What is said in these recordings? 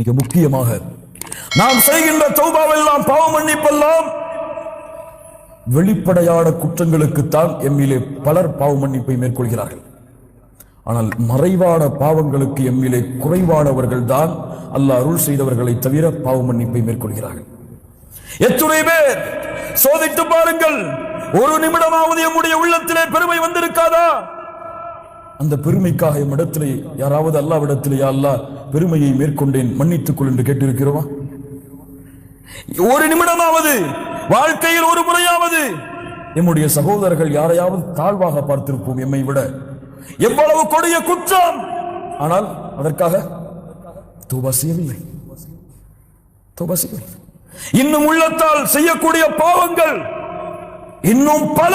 மிக முக்கியமாக நாம் செய்கின்ற தௌபாவெல்லாம் பாவ மன்னிப்பெல்லாம் வெளிப்படையான குற்றங்களுக்குத்தான் எம்மிலே பலர் பாவ மன்னிப்பை மேற்கொள்கிறார்கள். ஆனால் மறைவான பாவங்களுக்கு எம்மிலே குறைவானவர்கள் தான் அல்லாஹ் அருள் செய்தவர்களை தவிர பாவ மன்னிப்பை மேற்கொள்கிறார்கள். எத்துணை பேர் சோதித்து பாருங்கள், ஒரு நிமிடமாவது எம்முடைய உள்ளத்திலே பெருமை வந்திருக்காதா? அந்த பெருமைக்காக எம்மிடத்திலே யாராவது அல்லாஹ்விடத்திலே யா அல்லாஹ் பெருமையை மேற்கொண்டேன் மன்னித்துக் கொள் என்று கேட்டிருக்கிறோமா? ஒரு நிமிடமாவது, வாழ்க்கையில் ஒரு முறையாவது எம்முடைய சகோதரர்கள் யாரையாவது தாழ்வாக பார்த்திருப்போம் எம்மை விட. எவ்வளவு கொடிய குற்றம், ஆனால் அதற்காக தௌபா செய்யவில்லை. இன்னும் உள்ளத்தால் செய்யக்கூடிய பாவங்கள் இன்னும் பல.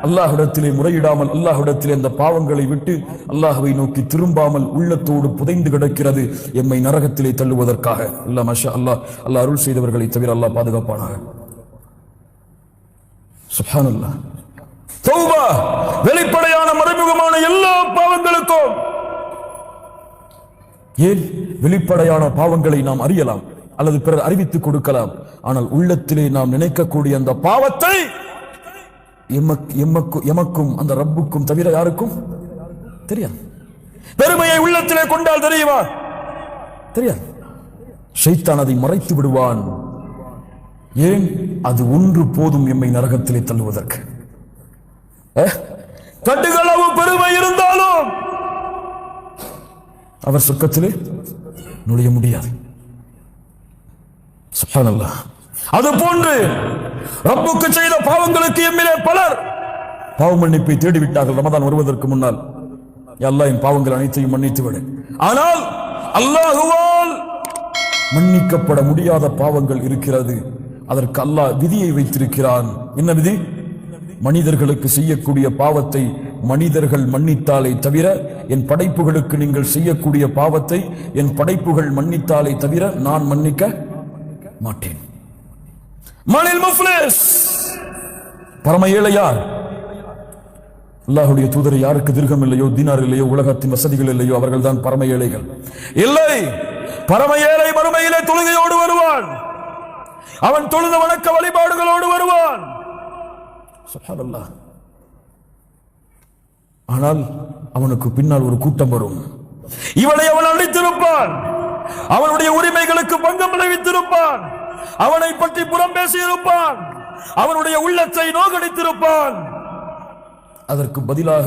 அல்லாஹ்விடத்திலே முறையிடாமல், அல்லாஹ்விடத்திலே அந்த பாவங்களை விட்டு அல்லாஹ்வை நோக்கி திரும்பாமல் உள்ளத்தோடு புதைந்து கிடக்கிறது எம்மை நரகத்திலே தள்ளுவதற்காக. அல்லாஹ் மாஷா அல்லாஹ், அல்லாஹ் அருள் செய்தவர்களை தவிர அல்லாஹ் பாதுகாப்பானாக. சுப்ஹானல்லாஹ். தௌபா வெளிப்படையான மறைமுகமான எல்லா பாவங்களுக்கும். ஏன் வெளிப்படையான பாவங்களை நாம் அறியலாம் அல்லது பிறர் அறிவித்துக் கொடுக்கலாம், ஆனால் உள்ளத்திலே நாம் நினைக்கக்கூடிய அந்த பாவத்தை எமக்கும் அந்த ரப்புக்கும் தவிர யாருக்கும் தெரியாது. பெருமையை உள்ளத்திலே கொண்டால் தெரியுமா? தெரியாது. ஷைத்தான் அதை மறைத்து விடுவான். ஏன்? அது ஒன்று போதும் எம்மை நரகத்திலே தள்ளுவதற்கு. கட்டுகளவு பெருமை இருந்தாலும் அவர் சொர்க்கத்திலே நுழைய முடியாது. சுப்ஹானல்லாஹ். அது போன்று ரப்புக்கு செய்த பாவங்களுக்கு எம்மிலே பலர் பாவ மன்னிப்பை தேடிவிட்டார்கள். ரமதான் வருவதற்கு முன்னால், யா அல்லாஹ் என் பாவங்கள் அனைத்தையும் மன்னித்து விடு. ஆனால் அல்லாஹுவால் மன்னிக்கப்பட முடியாத பாவங்கள் இருக்கிறது. அதற்கு அல்லாஹ் விதியை வைத்திருக்கிறான். என்ன விதி? மனிதர்களுக்கு செய்யக்கூடிய பாவத்தை மனிதர்கள் மன்னித்தாலே தவிர, என் படைப்புகளுக்கு நீங்கள் செய்யக்கூடிய பாவத்தை என் படைப்புகள் மன்னித்தாலே தவிர நான் மன்னிக்க மாட்டேன். மனில் முஃப்லிஸ், பரம ஏழை யார்? அல்லாஹ்வுடைய தூதரை யாருக்கு திருகம் இல்லையோ, தீனார் இல்லையோ, உலகத்தின் வசதிகள் இல்லையோ, அவர்கள் தான் பரம ஏழைகள். இல்லை, பரம ஏழை மறுமையிலே தொழுகையோடு வருவான். அவன் தொழுத வணக்க வழிபாடுகளோடு வருவான். சுப்ஹானல்லாஹ். ஆனால் அவனுக்கு பின்னால் ஒரு கூட்டம் வரும். இவனை அவன் அழித்திருப்பான், அவனுடைய உரிமைகளுக்கு பங்கம் விளைவித்திருப்பான், அவனை பற்றி புறம் பேசியிருப்பான், அவனுடைய உள்ளத்தை நோகடித்திருப்பான். அதற்கு பதிலாக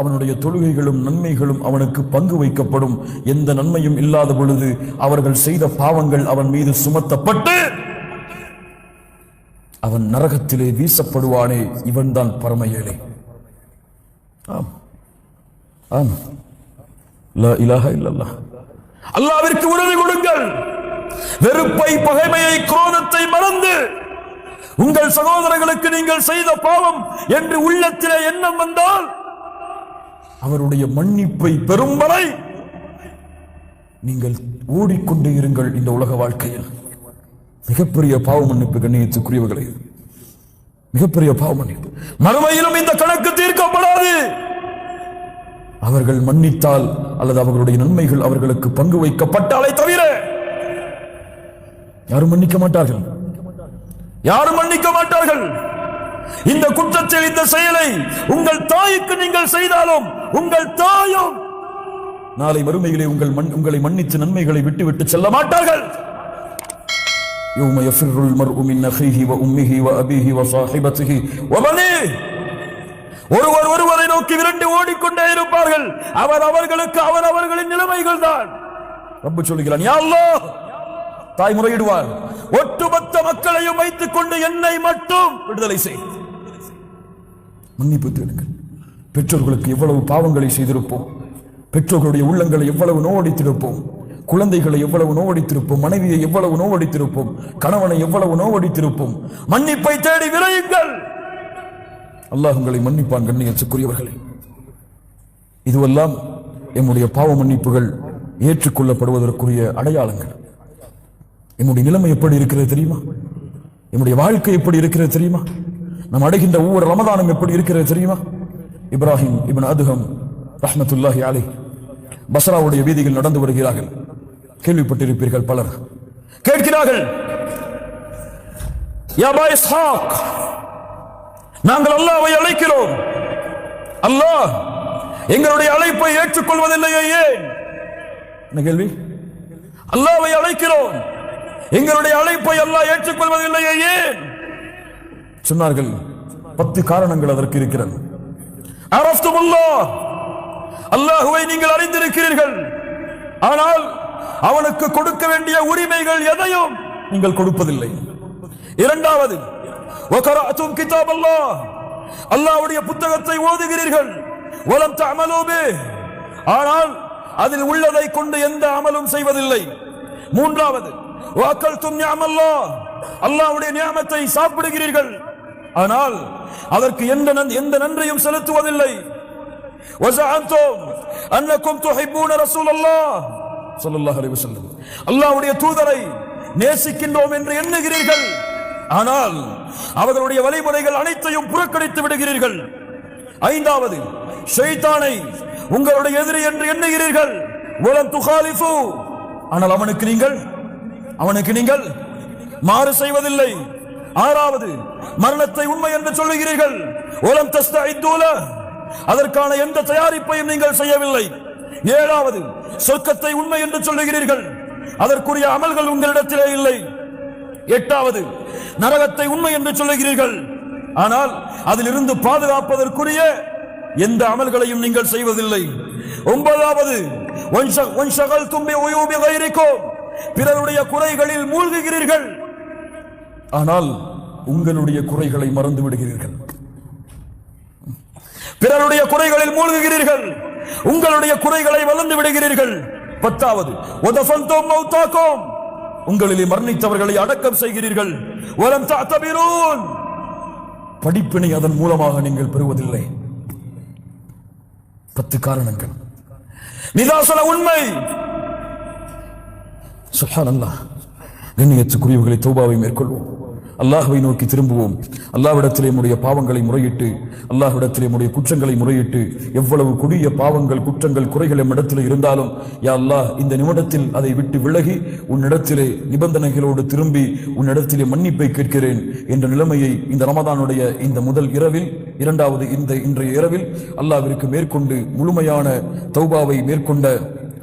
அவனுடைய தொழுகைகளும் நன்மைகளும் அவனுக்கு பங்கு வைக்கப்படும். எந்த நன்மையும் இல்லாத பொழுது அவர்கள் செய்த பாவங்கள் அவன் மீது சுமத்தப்பட்டு அவன் நரகத்திலே வீசப்படுவானே, இவன் தான் பரம ஏழை. ஆம், ஆம். லா இலாஹ இல்லல்லாஹ். அல்லாஹ்விற்கு உறுதி கொடுங்கள். வெறுப்பை, பகைமையை, குரோதத்தை மறந்து உங்கள் சகோதரர்களுக்கு நீங்கள் செய்த பாவம் என்று உள்ளத்திலே எண்ணம் வந்தால் அவருடைய மன்னிப்பை பெறும் வரை நீங்கள் ஓடிக்கொண்டே இருங்கள். இந்த உலக வாழ்க்கையில் மிகப்பெரிய பாவ மன்னிப்பு, கண்ணியத்துக்குரியவர்களே, மிகப்பெரிய பாவ மன்னிப்பு. மறுமையிலும் இந்த கணக்கு தீர்க்கப்படாது. அவர்கள் மன்னித்தால் அல்லது அவர்களுடைய நன்மைகள் அவர்களுக்கு பங்கு வைக்கப்பட்டாலே தவிர யாரும் மன்னிக்க மாட்டார்கள். யாரும் மன்னிக்க மாட்டார்கள். இந்த குற்றத்தில், இந்த செயலை உங்கள் தாய்க்கு நீங்கள் செய்தாலும் உங்கள் தாயும் நாளை மறுமையிலே உங்களை மன்னித்து நன்மைகளை விட்டுவிட்டு செல்ல மாட்டார்கள். யௌம யஃபிர்ருல் மர்உ மின் அஹீஹி வ உம்மிஹி வ அபீஹி வ ஸாஹிபத்திஹி வ பனீஹி. ஒருவர் ஒருவரை நோக்கி விரண்டு ஓடிக்கொண்டே இருப்பார்கள். அவர்களுக்கு அவர்களின் நிலைமைகள் தான். ரப்பு சொல்கிறான், யா அல்லாஹ். தாய் முறையிடுவார், ஒட்டுமொத்த மக்களையும் வைத்துக் கொண்டு என்னை மட்டும் விடுதலை செய். மன்னிப்பு தேடுங்கள். பெற்றோர்களுக்கு எவ்வளவு பாவங்களை செய்திருப்போம், பெற்றோர்களுடைய உள்ளங்களை எவ்வளவு நோவடித்திருப்போம், குழந்தைகளை எவ்வளவு நோவடித்திருப்போம், மனைவியை எவ்வளவு நோவடித்திருப்போம், கணவனை எவ்வளவு நோவடித்திருப்போம். மன்னிப்பை தேடி விரையுங்கள். அல்லாஹ் உங்களை மன்னிப்பான். கண்ணியத்துக்குரியவர்களே, இதுவெல்லாம் எம்முடைய பாவ மன்னிப்புகள் ஏற்றுக்கொள்ளப்படுவதற்குரிய அடையாளங்கள். என்னுடைய நிலைமை எப்படி இருக்கிறது தெரியுமா? என்னுடைய வாழ்க்கை எப்படி இருக்கிறது தெரியுமா? நாம் அடைகின்ற ஒவ்வொரு ரமதானும் எப்படி இருக்கிறது தெரியுமா? இப்ராஹிம் இப்னு அதுஹம் ரஹ்மத்துல்லாஹி அலைஹி பஸ்ராவுடைய வீதியில் நடந்து வருகிறார்கள். கேள்விப்பட்டிருப்பீர்கள். பலர் கேட்கிறார்கள், யா அபா இஸ்ஹாக், நாங்கள் அல்லாஹ்வை அழைக்கிறோம், அல்லாஹ் எங்களுடைய அழைப்பை ஏற்றுக்கொள்வதில்லையே, ஏன்? என்ன கேள்வி? அல்லாஹ்வை அழைக்கிறோம், எங்களுடைய அழைப்பை அல்லாஹ் ஏற்றுக்கொள்வதில்லையே, ஏன்? சொன்னார்கள், 10 காரணங்கள் அதற்கு இருக்கிறது. அரஃப்துமுல்லாஹ், அல்லாஹ்வை நீங்கள் அறிந்திருக்கிறீர்கள், ஆனால் அவனுக்கு கொடுக்க வேண்டிய உரிமைகள் எதையும் நீங்கள் கொடுப்பதில்லை. இரண்டாவது, வகரஅதும் கிதாபல்லாஹ், அல்லாஹ்வுடைய புத்தகத்தை ஓதுகிறீர்கள், வலம் தஅமலூ பிஹ், ஆனால் அதில் உள்ளதை கொண்டு எந்த அமலும் செய்வதில்லை. மூன்றாவது, வஅகல்தும் நிஅமல்லாஹ், அல்லாஹ்வுடைய நியமத்தை சாப்பிடுகிறீர்கள், ஆனால் அதற்கு எந்த நன்றியும் செலுத்துவதில்லை. வஸஅன்தும் அன்னக்கும் துஹிப்பூன ரசூலல்லாஹ் ஸல்லல்லாஹு அலைஹி வஸல்லம், அல்லாஹ்வுடைய தூதரை நேசிக்கின்றோம் என்று எண்ணுகிறீர்கள், ஆனால் அவர்களுடைய வழிமுறைகள் அனைத்தையும் புறக்கணித்து விடுகிறீர்கள். ஐந்தாவது, ஷைத்தானை உங்களுடைய எதிரி என்று எண்ணுகிறீர்கள், வலம் துகாலிஃபு, ஆனால் அவனுக்கு நீங்கள் மாறு செய்வதில்லை. ஆறாவது, மரணத்தை உண்மை என்று சொல்லுகிறீர்கள், வலம் தஸ்தஇது லஹ், அதற்கான எந்த தயாரிப்பையும் நீங்கள் செய்யவில்லை. ஏழாவது, சொர்க்கத்தை உண்மை என்று சொல்லுகிறீர்கள், அதற்குரிய அமல்கள் உங்களிடத்திலே இல்லை. எட்டாவது, நரகத்தை உண்மை என்று சொல்லுகிறீர்கள், ஆனால் அதிலிருந்து பாதுகாப்பதற்குரிய எந்த அமல்களையும் நீங்கள் செய்வதில்லை. ஒன்பதாவது, வன்ஷகல்தும் பிஉயூபி கைரிக்கும், பிறருடைய குறைகளில் மூழ்குகிறீர்கள், ஆனால் உங்களுடைய குறைகளை மறந்து விடுகிறீர்கள். பிறருடைய குறைகளில் மூழ்குகிறீர்கள், உங்களுடைய குறைகளை வளர்ந்து விடுகிறீர்கள். பத்தாவது, வதஃபன்தும் மௌதாக்கும், உங்களிலே மரணித்தவர்களை அடக்கம் செய்கிறீர்கள். வலம் தஅதபிரூன், படிப்பினை அதன் மூலமாக நீங்கள் பெறுவதில்லை. 10 காரணங்கள். நிதாசன உண்மை. சுப்ஹானல்லாஹ். கண்ணியத்துக்குரியவர்களை, தௌபாவை மேற்கொள்வோம், அல்லாஹ்வை நோக்கி திரும்புவோம், அல்லாஹ்விடத்திலே நம்முடைய பாவங்களை முறையிட்டு, அல்லாஹ்விடத்திலே நம்முடைய குற்றங்களை முறையிட்டு, எவ்வளவு கொடிய பாவங்கள், குற்றங்கள், குறைகள் நம்மிடத்தில் இருந்தாலும், யா அல்லாஹ், இந்த நிமிடத்தில் அதை விட்டு விலகி உன்னிடத்திலே நிபந்தனைகளோடு திரும்பி உன்னிடத்திலே மன்னிப்பை கேட்கிறேன் என்ற நிலைமையை இந்த ரமதானுடைய இந்த முதல் இரவில், இரண்டாவது இன்றைய இரவில் அல்லாஹ்விற்கு மேற்கொண்டு முழுமையான தௌபாவை மேற்கொண்ட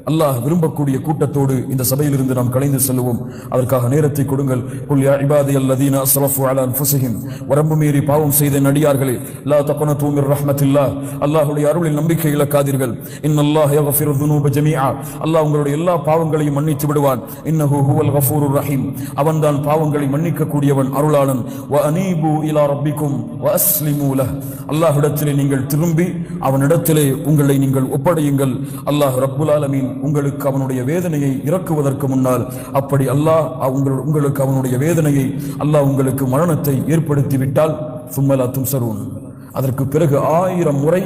அல்லாஹ் விரும்பக்கூடிய கூட்டத்தோடு இந்த சபையிலிருந்து நாம் கலைந்து செல்வோம். அதற்காக நேரத்தை கொடுங்கள். குல் யா இபாதியல்லதீன அஸ்ரஃபு அலா அன்ஃபுஸிஹிம், வரம்பு மீறி பாவம் செய்த நடிகார்களே, லா தக்னது மிர் ரஹ்மத்தில்லாஹ், அல்லாஹ்வுடைய அருளில் நம்பிக்கை இழக்காதீர்கள். இன்னல்லாஹ் யக்ஃபிரு துனூப ஜமீஆ, அல்லாஹ் உங்களுடைய எல்லா பாவங்களையும் மன்னித்து விடுவான். இன்னஹு ஹுவல் கஃபூருர் ரஹீம், அவன்தான் பாவங்களை மன்னிக்க கூடியவன், அருளாளன். வ அனீபு இலா ரப்பிக்கும் வ அஸ்லிமு லஹ், அல்லாஹ்விடத்திலே நீங்கள் திரும்பி அவனிடத்திலே உங்களை நீங்கள் ஒப்படையுங்கள். அல்லாஹ் ரப்புல் ஆலமீன் உங்களுக்கு அவனுடைய வேதனையை இறக்குவதற்கு முன்னால், அப்படி அல்லாஹ் உங்களுக்கு அவனுடைய வேதனையை, அல்லாஹ் உங்களுக்கு மரணத்தை ஏற்படுத்தி விட்டால், சும்மலா தும்சரூன், அதற்கு பிறகு 1000 முறை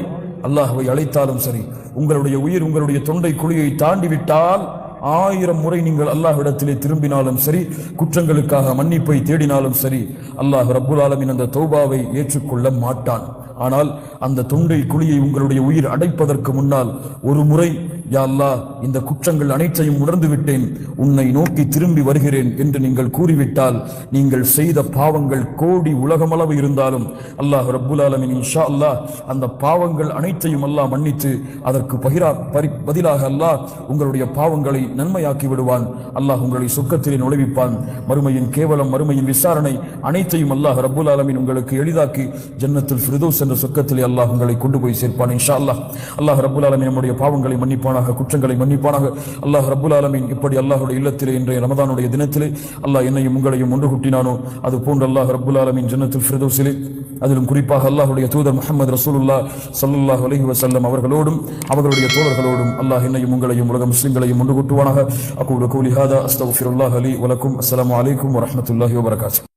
அல்லாஹ்வை அழைத்தாலும் சரி, உங்களுடைய உயிர் உங்களுடைய தொண்டை குழியை தாண்டிவிட்டால் 1000 முறை நீங்கள் அல்லாஹ்விடத்திலே திரும்பினாலும் சரி, குற்றங்களுக்காக மன்னிப்பை தேடினாலும் சரி, அல்லாஹ் ரப்புல் ஆலமீன் அந்த தௌபாவை ஏற்றுக்கொள்ள மாட்டான். ஆனால் அந்த தொண்டை குழியை உங்களுடைய உயிர் அடைப்பதற்கு முன்னால் ஒரு முறை, யா அல்லாஹ், இந்த குற்றங்கள் அனைத்தையும் உணர்ந்து விட்டேன், உன்னை நோக்கி திரும்பி வருகிறேன் என்று நீங்கள் கூறிவிட்டால், நீங்கள் செய்த பாவங்கள் கோடி உலகமளவு இருந்தாலும் அல்லாஹ் ரப்புல் ஆலமீன் இன்ஷா அல்லாஹ் அந்த பாவங்கள் அனைத்தையும் அல்லாஹ் மன்னித்து அதற்கு பதிலாக அல்லாஹ் உங்களுடைய பாவங்களை நன்மையாக்கி விடுவான். அல்லாஹ் உங்களை சொர்க்கத்திலே நுழைவிப்பான். மறுமையின் கேவலம், மறுமையின் விசாரணை அனைத்தையும் அல்லாஹ் ரப்புல் ஆலமீன் உங்களுக்கு எளிதாக்கி ஜன்னத்துல் ஃபிர்தௌஸ் என்ற சொர்க்கத்திலே அல்லாஹ் உங்களை கொண்டு போய் சேர்ப்பான் இன்ஷா அல்லாஹ். அல்லாஹ் ரப்புல் ஆலமீன் நம்முடைய பாவங்களை மன்னிப்பானாக, குற்றங்களை மன்னிப்பானாக. அல்லாஹ் ரப்புல் ஆலமீன் எப்படி அல்லாஹ்வுடைய இல்லத்திலே இன்றைய ரமதானுடைய தினத்திலே அல்லாஹ் என்னையும் உங்களையும் ஒன்று கூட்டினானோ, அது போன்று அல்லாஹ் ரப்புல் ஆலமீன் ஜன்னத்துல் ஃபிர்தௌஸிலே, அதிலும் குறிப்பாக அல்லாஹ்வுடைய தூதர் முஹம்மது ரசூலுல்லாஹ் ஸல்லல்லாஹு அலைஹி வஸல்லம் அவர்களோடும் அவர்களுடைய தோழர்களோடும் அல்லாஹ் என்னையும் உங்களையும் உலக முஸ்லிம்களையும் ஒன்று கூட்டுவானாக. அகூலு கௌலி ஹாதா அஸ்தக்ஃபிருல்லாஹ் லி வ லக்கும். அஸ்ஸலாமு அலைக்கும் வ ரஹ்மத்துல்லாஹி வ பரகாத்துஹு.